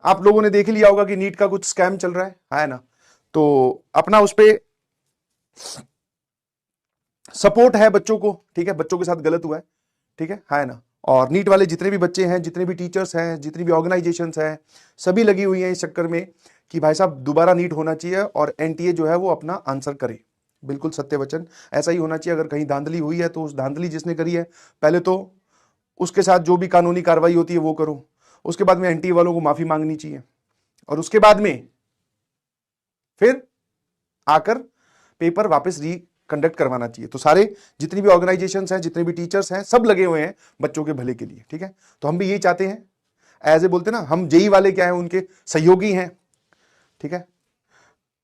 आप लोगों ने देख लिया होगा कि नीट का कुछ स्कैम चल रहा है ना। तो अपना उस पे सपोर्ट है बच्चों को, ठीक है, बच्चों के साथ गलत हुआ है, ठीक है ना। और नीट वाले जितने भी बच्चे हैं, जितने भी टीचर्स हैं, जितनी भी ऑर्गेनाइजेशंस हैं, सभी लगी हुई हैं इस चक्कर में कि भाई साहब दोबारा नीट होना चाहिए और एनटीए जो है वो अपना आंसर करे। बिल्कुल सत्य वचन, ऐसा ही होना चाहिए। अगर कहीं धांधली हुई है तो उस धांधली जिसने करी है पहले तो उसके साथ जो भी कानूनी कार्रवाई होती है वो करो, उसके बाद में एनटीए वालों को माफी मांगनी चाहिए, और उसके बाद में फिर आकर पेपर वापस कंडक्ट करवाना चाहिए। तो सारे जितनी भी ऑर्गेनाइजेशंस हैं, जितने भी टीचर्स हैं, सब लगे हुए हैं बच्चों के भले के लिए, ठीक है। तो हम भी यही चाहते हैं, एज ए बोलते ना, हम जेई वाले क्या है, उनके सहयोगी हैं, ठीक है।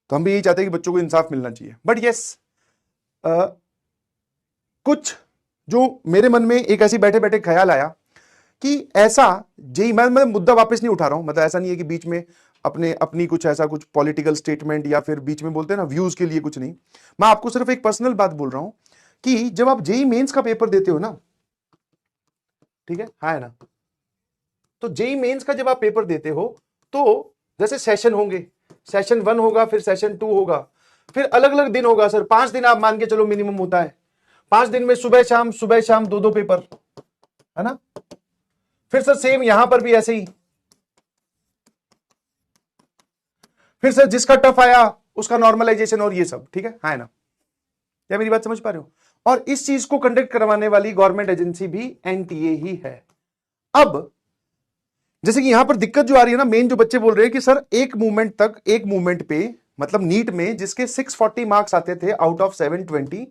तो हम भी यही चाहते हैं कि बच्चों को इंसाफ मिलना चाहिए। बट यस, कुछ जो मेरे मन में एक ऐसी बैठे बैठे ख्याल आया कि ऐसा जेई, मैं मुद्दा वापस नहीं उठा रहा हूं, मतलब ऐसा नहीं है कि बीच में अपनी कुछ ऐसा कुछ पॉलिटिकल स्टेटमेंट या फिर बीच में बोलते हैं ना व्यूज के लिए, कुछ नहीं। मैं आपको सिर्फ एक पर्सनल बात बोल रहा हूं कि जब आप जेई मेंस का पेपर देते हो ना, ठीक है ना, तो जेई मेंस का जब आप पेपर देते हो तो जैसे सेशन होंगे, सेशन 1 होगा, फिर सेशन 2 होगा, फिर अलग अलग दिन होगा सर, 5 दिन आप मान के चलो मिनिमम होता है। 5 दिन में सुबह शाम 2 पेपर, है ना। फिर सर सेम यहां पर भी ऐसे ही, फिर सर जिसका टफ आया उसका नॉर्मलाइजेशन और ये सब, ठीक है ना। क्या मेरी बात समझ पा रहे हो? और इस चीज को कंडक्ट करवाने वाली गवर्नमेंट एजेंसी भी एनटीए ही है। अब जैसे कि यहां पर दिक्कत जो आ रही है ना, मेन जो बच्चे बोल रहे हैं कि सर एक मूवमेंट पे मतलब नीट में जिसके 640 मार्क्स आते थे out of 720,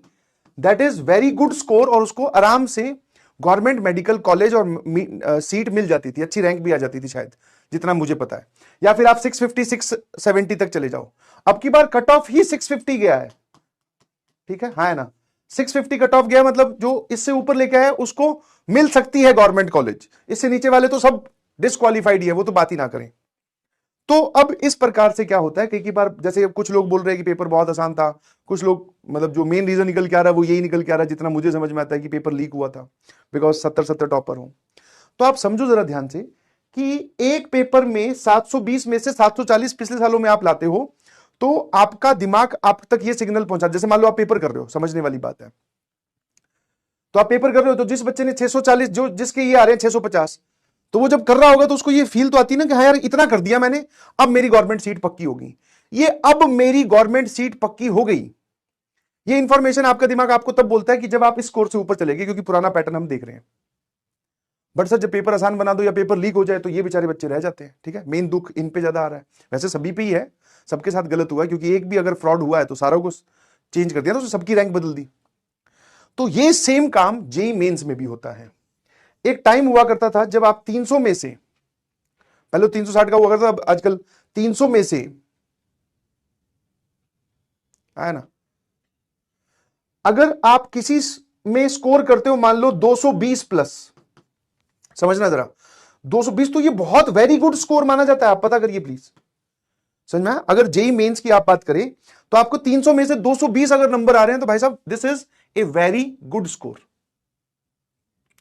that is very good score, और उसको आराम से गवर्नमेंट मेडिकल कॉलेज और सीट मिल जाती थी, अच्छी रैंक भी आ जाती थी शायद, जितना मुझे पता है। या फिर आप 650 670 तक चले जाओ। अब की बार कट ऑफ ही 650 गया है, ठीक है ना। 650 कट ऑफ गया, मतलब जो इससे ऊपर लेके आया उसको मिल सकती है गवर्नमेंट कॉलेज, इससे नीचे वाले तो सब डिस्क्वालीफाइड ही है, वो तो बात ही ना करें। तो अब इस प्रकार से क्या होता है, कई बार जैसे कुछ लोग बोल रहे हैं कि पेपर बहुत आसान था, कुछ लोग मतलब जो मेन रीजन निकल के आ रहा है वो यही निकल के आ रहा है जितना मुझे समझ में आता है कि पेपर लीक हुआ था, बिकॉज 70 टॉपर हूं। तो आप समझो जरा ध्यान से कि एक पेपर में 720 में से 740 पिछले सालों में आप लाते हो, तो आपका दिमाग आप तक ये सिग्नल पहुंचा, जैसे मान लो आप पेपर कर रहे हो, समझने वाली बात है, तो आप पेपर कर रहे हो, तो जिस बच्चे ने 640, जो जिसके ये आ रहे हैं 650, तो वो जब कर रहा होगा तो उसको ये फील तो आती ना कि हाँ यार इतना कर दिया मैंने, अब मेरी गवर्नमेंट सीट पक्की होगी। ये अब मेरी गवर्नमेंट सीट पक्की हो गई, ये इंफॉर्मेशन आपका दिमाग आपको तब बोलता है कि जब आप इस स्कोर से ऊपर चले गए, क्योंकि पुराना पैटर्न हम देख रहे हैं। बट सर जब पेपर आसान बना दो या पेपर लीक हो जाए तो ये बेचारे बच्चे रह जाते हैं, ठीक है। मेन दुख इन पे ज्यादा आ रहा है, वैसे सभी पे ही है, सबके साथ गलत हुआ है, क्योंकि एक भी अगर फ्रॉड हुआ है तो सारा को चेंज कर दिया ना, तो सबकी रैंक बदल दी। तो ये सेम काम जेई मेंस में भी होता है। एक टाइम हुआ करता था जब आप 300 में से, पहले 360 का हुआ करता था, आजकल 300 में से, है ना, अगर आप किसी में स्कोर करते हो मान लो 220 प्लस, समझना जरा, 220 तो ये बहुत वेरी गुड स्कोर माना जाता है, आप पता करिए प्लीज, समझ में। अगर जेई मेंस की आप बात करें तो आपको 300 में से 220 अगर नंबर आ रहे हैं तो भाई साहब this is a very good score,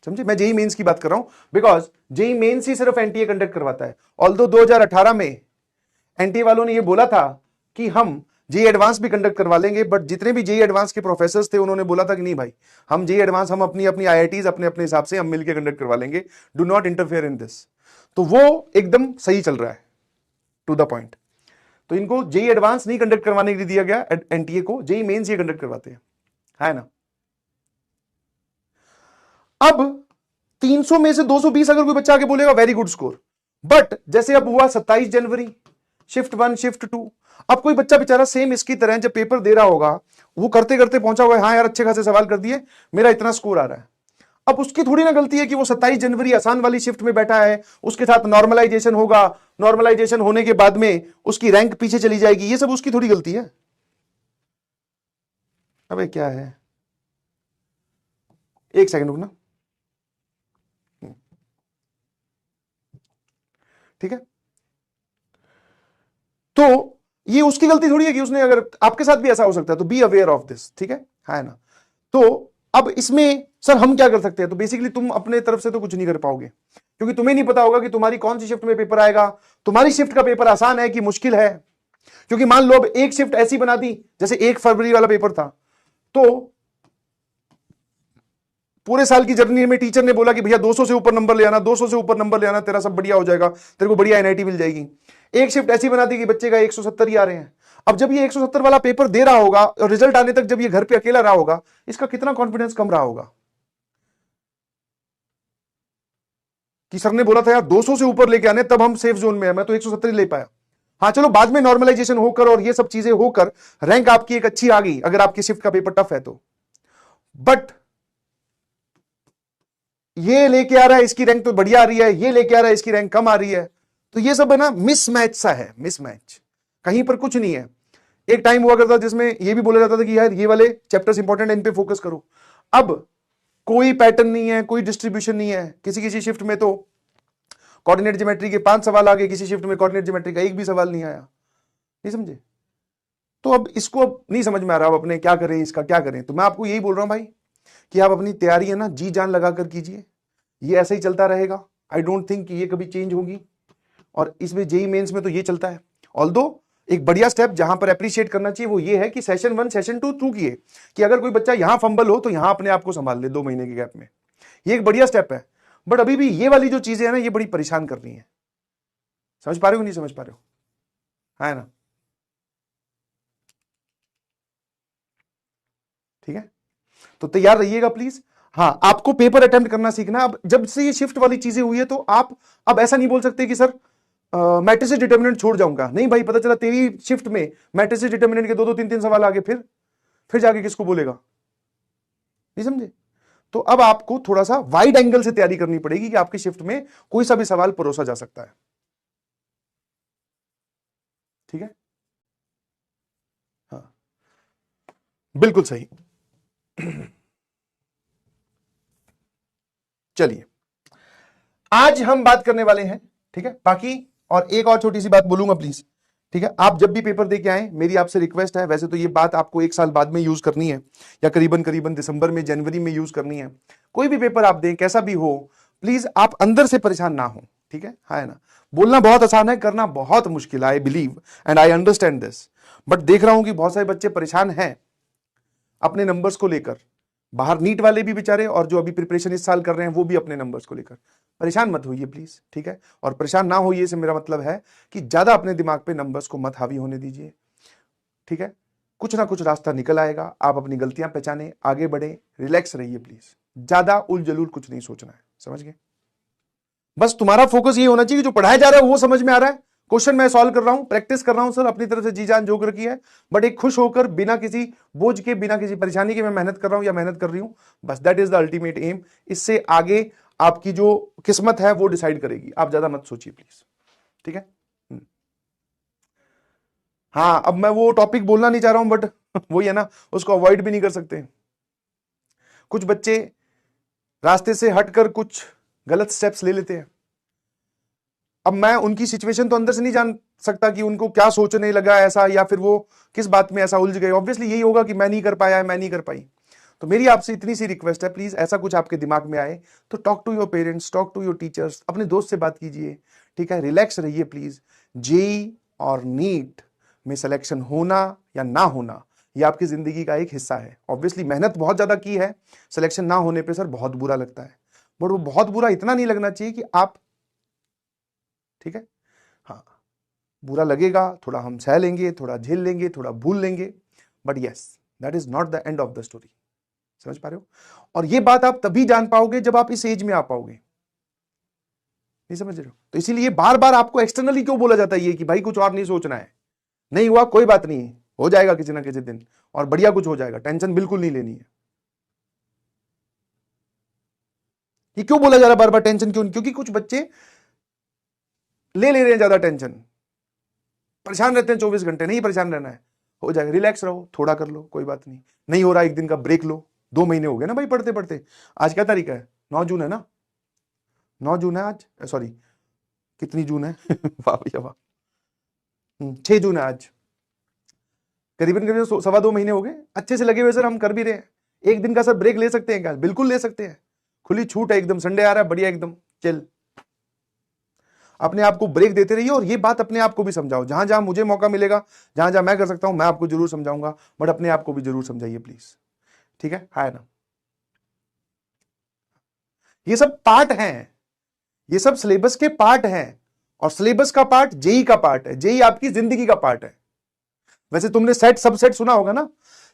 समझे। मैं जेई मेंस की बात कर रहा हूं, बिकॉज जेई मेंस ही सिर्फ एनटीए कंडक्ट करवाता है। ऑल्दो 2018 में एनटीए वालों ने यह बोला था कि हम जेई एडवांस भी कंडक्ट करवा लेंगे, बट जितने भी जेई एडवांस के प्रोफेसर थे उन्होंने बोला था कि नहीं भाई, हम जेई एडवांस हम अपनी अपनी आईआईटीज अपने अपने हिसाब से हम मिलकर कंडक्ट करवा लेंगे, do not interfere in this. तो वो एकदम सही चल रहा है, टू द पॉइंट। तो इनको जेई एडवांस नहीं कंडक्ट करवाने के लिए दिया गया एनटीए को, जेई मेंस ये कंडक्ट करवाते हैं, है ना। अब 300 में से 220 अगर कोई बच्चा आके बोलेगा वेरी गुड स्कोर, बट जैसे अब हुआ 27 जनवरी, शिफ्ट 1 शिफ्ट 2, अब कोई बच्चा बेचारा सेम इसकी तरह जब पेपर दे रहा होगा, वो करते करते पहुंचा हुआ है, हाँ यार अच्छे खासे सवाल कर दिए, मेरा इतना स्कोर आ रहा है। अब उसकी थोड़ी ना गलती है कि वो 27 जनवरी आसान वाली शिफ्ट में बैठा है, उसके साथ नॉर्मलाइजेशन होगा, नॉर्मलाइजेशन होने के बाद में उसकी रैंक पीछे चली जाएगी, ये सब उसकी थोड़ी गलती है। अबे क्या है, एक सेकंड रुकना, ठीक है। तो ये उसकी गलती थोड़ी है कि उसने, अगर आपके साथ भी ऐसा हो सकता है तो बी अवेयर ऑफ दिस, ठीक है ना। तो अब इसमें सर हम क्या कर सकते हैं, तो बेसिकली तुम अपने तरफ से तो कुछ नहीं कर पाओगे, क्योंकि तुम्हें नहीं पता होगा कि तुम्हारी कौन सी शिफ्ट में पेपर आएगा, तुम्हारी शिफ्ट का पेपर आसान है कि मुश्किल है। क्योंकि मान लो अब एक शिफ्ट ऐसी बना दी, जैसे 1 फरवरी वाला पेपर था, तो पूरे साल की जर्नी में टीचर ने बोला कि भैया 200 से ऊपर नंबर ले आना, 200 से ऊपर नंबर ले आना, तेरा सब बढ़िया हो जाएगा, तेरे को बढ़िया एनआईटी मिल जाएगी। एक शिफ्ट ऐसी बना दी कि बच्चे का 170 ही आ रहे हैं। अब जब ये 170 वाला पेपर दे रहा होगा और रिजल्ट आने तक जब ये घर पे अकेला रहा होगा, इसका कितना कॉन्फिडेंस कम रहा होगा कि सर ने बोला था यार 200 से ऊपर लेके आने, तब हम सेफ जोन में है, मैं तो 170 ही ले पाया। हाँ चलो, बाद में नॉर्मलाइजेशन होकर और ये सब चीजें होकर रैंक आपकी एक अच्छी आ गई, अगर आपकी शिफ्ट का पेपर टफ है तो। बट ये लेके आ रहा है, इसकी रैंक तो बढ़िया आ रही है, ये लेके आ रहा है, इसकी रैंक कम आ रही है, तो ये सब है ना मिसमैच सा है, मिसमैच, कहीं पर कुछ नहीं है। एक टाइम हुआ करता जिसमें ये भी बोला जाता था कि यार ये वाले चैप्टर्स इंपॉर्टेंट है, इन पे फोकस करो। अब कोई पैटर्न नहीं है, कोई डिस्ट्रीब्यूशन नहीं है। किसी किसी शिफ्ट में तो कोऑर्डिनेट ज्योमेट्री के 5 सवाल आ गए, किसी शिफ्ट में कोऑर्डिनेट ज्योमेट्री का एक भी सवाल नहीं आया। नहीं समझे? तो अब इसको अब नहीं समझ में आ रहा, अब अपने क्या करें, इसका क्या करें। तो मैं आपको यही बोल रहा हूं भाई कि आप अपनी तैयारी है ना जी जान लगाकर कीजिए, ये ऐसे ही चलता रहेगा। आई डोंट थिंक कि ये कभी चेंज होगी। और इसमें जेई मेंस में तो ये चलता है। ऑल्दो एक बढ़िया स्टेप जहां पर अप्रिशिएट करना चाहिए वो ये है कि सेशन 1 सेशन 2 थ्रू किए, कि अगर कोई बच्चा यहां फंबल हो तो यहां अपने आप को संभाल ले 2 महीने के गैप में, ये एक बढ़िया स्टेप है। बट अभी भी ये वाली जो चीजें है ना, ये बड़ी परेशान कर रही है। समझ पा रहे हो नहीं समझ पा रहे हो? है ना? ठीक है, तो तैयार रहिएगा प्लीज। हाँ, आपको पेपर अटेम्प्ट करना सीखना। अब जब से ये शिफ्ट वाली चीजें हुई है तो आप अब ऐसा नहीं बोल सकते कि सर मैट्रिसेस डिटर्मिनेंट छोड़ जाऊंगा। नहीं भाई, पता चला तेरी शिफ्ट में मैट्रिसेस डिटर्मिनेंट के 2-2 3-3 सवाल आगे, फिर जाके किसको बोलेगा? नहीं समझे? तो अब आपको थोड़ा सा वाइड एंगल से तैयारी करनी पड़ेगी कि आपकी शिफ्ट में कोई सा भी सवाल परोसा जा सकता है। ठीक है, हाँ बिल्कुल सही। चलिए, आज हम बात करने वाले हैं, ठीक है, बाकी और एक और छोटी सी बात बोलूंगा प्लीज। ठीक है, आप जब भी पेपर दे के आए, मेरी आपसे रिक्वेस्ट है, वैसे तो ये बात आपको 1 साल बाद में यूज करनी है, या करीबन करीबन दिसंबर में जनवरी में यूज करनी है। कोई भी पेपर आप दें, कैसा भी हो, प्लीज आप अंदर से परेशान ना हो। ठीक है ना? बोलना बहुत आसान है, करना बहुत मुश्किल है। I believe and I understand this. But देख रहा हूं कि बहुत सारे बच्चे परेशान हैं अपने नंबर्स को लेकर। बाहर नीट वाले भी बेचारे, और जो अभी प्रिपरेशन इस साल कर रहे हैं वो भी अपने नंबर्स को लेकर। परेशान मत होइए प्लीज, ठीक है? और परेशान ना होइए से मेरा मतलब है कि ज्यादा अपने दिमाग पे नंबर्स को मत हावी होने दीजिए। ठीक है, कुछ ना कुछ रास्ता निकल आएगा। आप अपनी गलतियां पहचाने, आगे बढ़े, रिलैक्स रहिए प्लीज। ज्यादा उलझुल कुछ नहीं सोचना है, समझ गए? बस तुम्हारा फोकस ये होना चाहिए कि जो पढ़ाया जा रहा है वो समझ में आ रहा है, क्वेश्चन मैं सॉल्व कर रहा हूं, प्रैक्टिस कर रहा हूं सर, अपनी तरफ से जी जान जोग रखी है। बट एक खुश होकर, बिना किसी बोझ के, बिना किसी परेशानी के मैं मेहनत कर रहा हूं या मेहनत कर रही हूं, बस that is the ultimate aim. इससे आगे आपकी जो किस्मत है वो डिसाइड करेगी। आप ज्यादा मत सोचिए प्लीज, ठीक है? हाँ, अब मैं वो टॉपिक बोलना नहीं चाह रहा हूं, बट वही है ना, उसको अवॉइड भी नहीं कर सकते। कुछ बच्चे रास्ते से हटकर कुछ गलत स्टेप्स ले लेते हैं। अब मैं उनकी सिचुएशन तो अंदर से नहीं जान सकता कि उनको क्या सोचने लगा ऐसा, या फिर वो किस बात में ऐसा उलझ गए। ऑब्वियसली यही होगा कि मैं नहीं कर पाया, मैं नहीं कर पाई। तो मेरी आपसे इतनी सी रिक्वेस्ट है, प्लीज ऐसा कुछ आपके दिमाग में आए तो talk to your parents, talk to your teachers, अपने दोस्त से बात कीजिए। ठीक है, रिलैक्स रहिए प्लीज। जेई और नीट में सिलेक्शन होना या ना होना, यह आपकी जिंदगी का एक हिस्सा है। ऑब्वियसली मेहनत बहुत ज्यादा की है, सिलेक्शन ना होने पर सर बहुत बुरा लगता है, बट वो बहुत बुरा इतना नहीं लगना चाहिए कि आप, ठीक है, हाँ बुरा लगेगा, थोड़ा हम सह लेंगे, थोड़ा झेल लेंगे, थोड़ा भूल लेंगे, but yes, that is not the end of the story. समझ पा रहे हो? और ये बात आप तभी जान पाओगे जब आप इस एज में आ पाओगे। नहीं समझ रहे हो? तो इसीलिए बार बार आपको एक्सटर्नली क्यों बोला जाता है ये कि भाई कुछ और नहीं सोचना है, नहीं हुआ कोई बात नहीं, हो जाएगा किसी ना किसी दिन, और बढ़िया कुछ हो जाएगा, टेंशन बिल्कुल नहीं लेनी है। ये क्यों बोला जा रहा है बार बार टेंशन क्यों? क्योंकि कुछ बच्चे ले रहे हैं ज्यादा टेंशन, परेशान रहते हैं 24 घंटे। नहीं परेशान रहना है, हो जाएगा, रिलैक्स रहो, थोड़ा कर लो, कोई बात नहीं। नहीं हो रहा, एक दिन का ब्रेक लो। 2 महीने हो गए ना भाई पढ़ते पढ़ते। आज क्या तारीख है? 9 जून है ना? 9 जून है आज, सॉरी कितनी जून है? वाह भैया वाह, 6 जून है आज। करीबन करीबन 2.25 महीने हो गए अच्छे से लगे हुए सर, हम कर भी रहे हैं। एक दिन का सर ब्रेक ले सकते हैं क्या? बिल्कुल ले सकते हैं, खुली छूट है एकदम। संडे आ रहा है, बढ़िया एकदम चिल। अपने आप को ब्रेक देते रहिए और ये बात अपने आप को भी समझाओ। जहां जहां मुझे मौका मिलेगा, जहां जहां मैं कर सकता हूं, मैं आपको जरूर समझाऊंगा, बट अपने आप को भी जरूर समझाइए प्लीज। ठीक है ना? ये सब पार्ट हैं, ये सब सिलेबस के पार्ट हैं, और सिलेबस का पार्ट जेई का पार्ट है, जेई आपकी जिंदगी का पार्ट है। वैसे तुमने सेट सबसेट सुना होगा ना,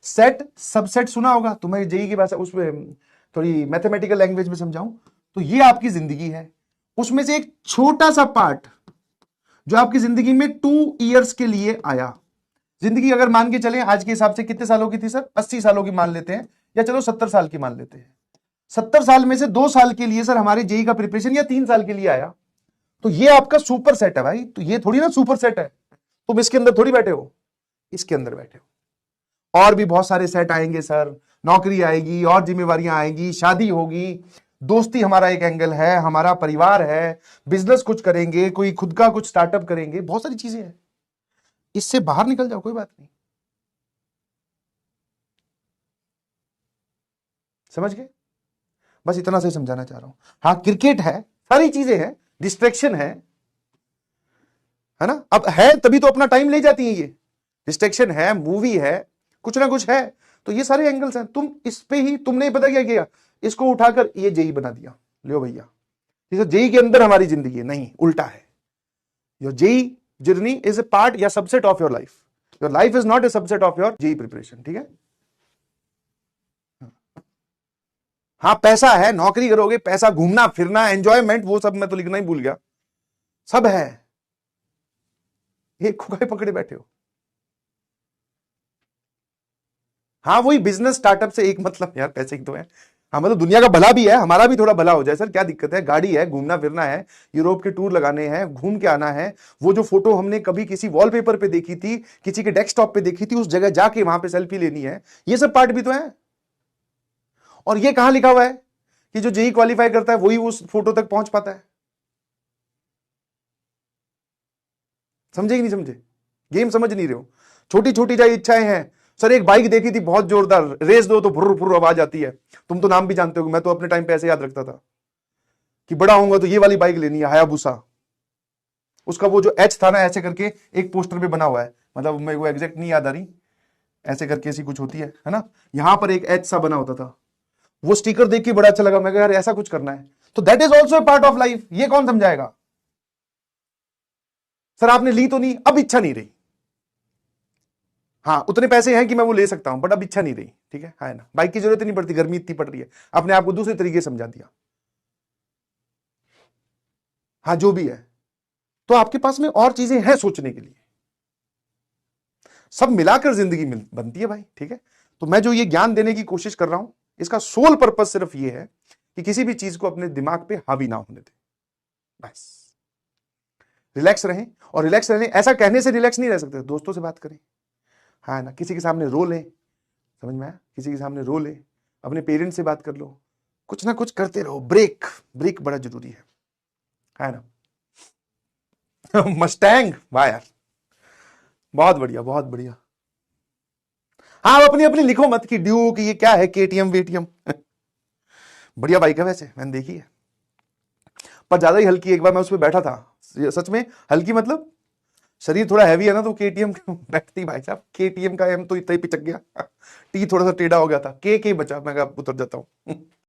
सेट सबसेट सुना होगा, तुम्हें जेई की भाषा उसमें थोड़ी मैथमेटिकल लैंग्वेज में समझाऊं तो ये आपकी जिंदगी है, उसमें से एक छोटा सा पार्ट जो आपकी जिंदगी में 2 इयर्स के लिए आया। जिंदगी अगर मान के चले आज के हिसाब से कितने सालों की थी सर? 80 सालों की मान लेते हैं, या चलो 70 साल की मान लेते हैं। 70 साल में से 2 साल के लिए सर हमारे जेई का प्रिपरेशन, या 3 साल के लिए आया, तो ये आपका सुपर सेट है भाई। तो ये थोड़ी ना सुपर सेट है, तुम इसके अंदर थोड़ी बैठे हो, इसके अंदर बैठे हो। और भी बहुत सारे सेट आएंगे सर, नौकरी आएगी और जिम्मेवारियां आएगी, शादी होगी, दोस्ती हमारा एक एंगल है, हमारा परिवार है, बिजनेस कुछ करेंगे, कोई खुद का कुछ स्टार्टअप करेंगे, बहुत सारी चीजें हैं। इससे बाहर निकल जाओ, कोई बात नहीं। समझ गए? बस इतना से समझाना चाह रहा हूं। हाँ, क्रिकेट है, सारी चीजें हैं, डिस्ट्रैक्शन है ना? अब है तभी तो अपना टाइम ले जाती है ये। डिस्ट्रैक्शन है, मूवी है, कुछ ना कुछ है, तो ये सारे एंगल्स हैं। तुम इस पे ही, तुमने पता क्या किया, इसको उठाकर ये जेई बना दिया, लो भैया, जैसे जेई के अंदर हमारी जिंदगी है, नहीं, उल्टा है। Your JEE journey is a part या subset of your life. Your life is not a subset of your JEE preparation. ठीक है? हाँ, पैसा है, नौकरी करोगे, पैसा, घूमना फिरना, एंजॉयमेंट, वो सब मैं तो लिखना ही भूल गया, सब है। ये खुगाए पकड़े बैठे हो। हाँ, वही बिजनेस स्टार्टअप से एक मतलब यार पैसे की तो है। हाँ, मतलब दुनिया का भला भी है, हमारा भी थोड़ा भला हो जाए सर, क्या दिक्कत है? गाड़ी है, घूमना फिरना है, यूरोप के टूर लगाने हैं, घूम के आना है। वो जो फोटो हमने कभी किसी वॉलपेपर पे देखी थी, किसी के डेस्कटॉप पे देखी थी, उस जगह जाके वहां पे सेल्फी लेनी है, ये सब पार्ट भी तो है। और ये कहां लिखा हुआ है कि जो जेई क्वालिफाई करता है वही उस फोटो तक पहुंच पाता है? समझे कि नहीं समझे? गेम समझ नहीं रहे हो? छोटी छोटी जो इच्छाएं हैं सर, एक बाइक देखी थी बहुत जोरदार, रेस दो तो फुर फुर आवाज आती है, तुम तो नाम भी जानते हो, मैं तो अपने टाइम पे ऐसे याद रखता था कि बड़ा होऊंगा तो ये वाली बाइक लेनी है, हायाबुसा। उसका वो जो एच था ना, ऐसे करके एक पोस्टर पे बना हुआ है, मतलब मेरे को एग्जैक्ट नहीं याद आ रही, ऐसे करके ऐसी कुछ होती है ना, यहां पर एक एच सा बना होता था। वो स्टिकर देख के बड़ा अच्छा लगा, मैं कहा यार ऐसा कुछ करना है, तो that is also a part of life. ये कौन समझाएगा? सर आपने ली तो नहीं, अब इच्छा नहीं रही। हाँ, उतने पैसे हैं कि मैं वो ले सकता हूं, बट अब इच्छा नहीं रही। ठीक है? हाँ ना, बाइक की जरूरत नहीं पड़ती, गर्मी इतनी पड़ रही है, अपने आप को दूसरे तरीके से समझा दिया। हाँ, जो भी है, तो आपके पास में और चीजें हैं सोचने के लिए, सब मिलाकर जिंदगी बनती है भाई। ठीक है? तो मैं जो ये ज्ञान देने की कोशिश कर रहा हूं, इसका सोल पर्पस सिर्फ ये है कि किसी भी चीज को अपने दिमाग पे हावी ना होने दें, बस रिलैक्स रहें। और रिलैक्स रहने, ऐसा कहने से रिलैक्स नहीं रह सकते, दोस्तों से बात करें, हाँ ना, किसी के सामने रो लें, समझ में आया? किसी के सामने रो ले, अपने पेरेंट्स से बात कर लो, कुछ ना कुछ करते रहो, ब्रेक ब्रेक बड़ा जरूरी है ना? मस्टैंग, वाह यार, बहुत बढ़िया, बहुत बढ़िया। हाँ, अपनी अपनी लिखो मत कि ड्यूक, ये क्या है, केटीएम वेटीएम। बढ़िया बाइक है वैसे, मैंने देखी है, पर ज्यादा ही हल्की। एक बार मैं उस पर बैठा था, सच में हल्की, मतलब शरीर थोड़ा हैवी है ना, तो केटीएम बैठती भाई साहब, केटीएम का एम तो इतना ही पिचक गया, टी थोड़ा सा टेढ़ा हो गया था, के बचा, मैं उतर जाता हूँ।